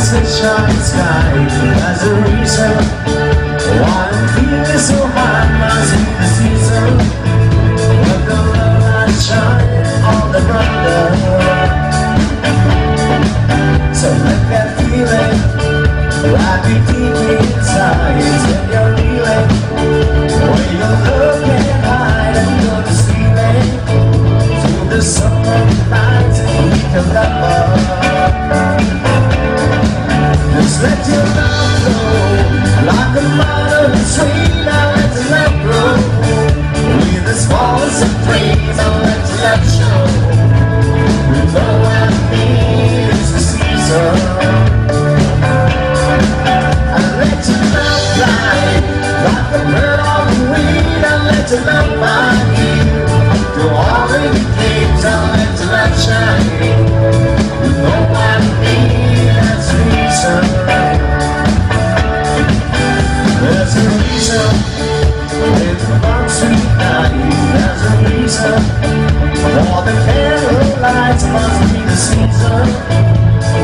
sunshine sky as a reason why I'm feeling so high. Must be the season when the love light shine all the brighter. So let that feeling right deep inside when you're feeling when your love can't hide and you're deceiving through the summer nights we can love. Just let your love flow like a modern stream. Now let the love grow with the smallest of dreams. Now let the love show. You know what I mean, it's the season. And let your love fly like a bird on the wing. And let your love find you through all of the games. And let your love shine. You know what I mean, that's the reason. There's a reason with the fun sweet night. There's a reason for the candle lights must be the season.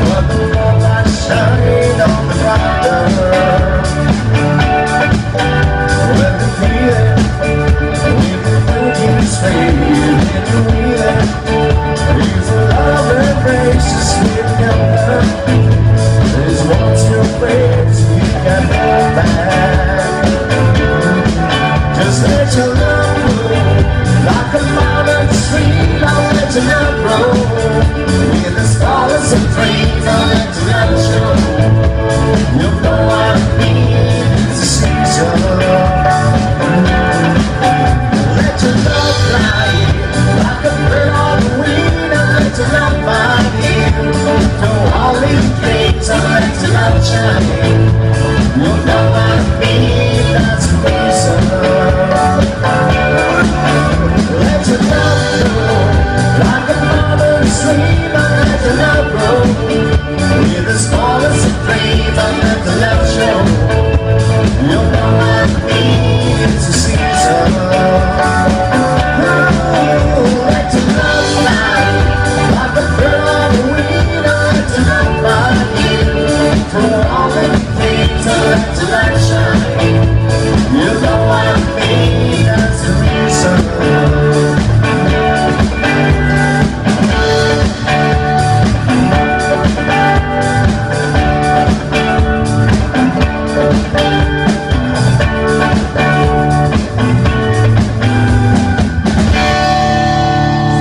But the moonlight shine on the brighter. When the feeling with the moon's fade in the wheeling, with the love embrace the sweet younger. There's once your place you can hold back. Just let your love flow like a modern stream. Now let your love grow with the stars and dreams. Now let your love show. You know what I mean, it's a season. Let your love fly like a bird on the wing. Now let your love find you to all these dreams. Now let your love shine. You know what I mean, that's the reason. Let your love flow like a modern stream. And let your love grow with the smallest of dreams. And let the love show.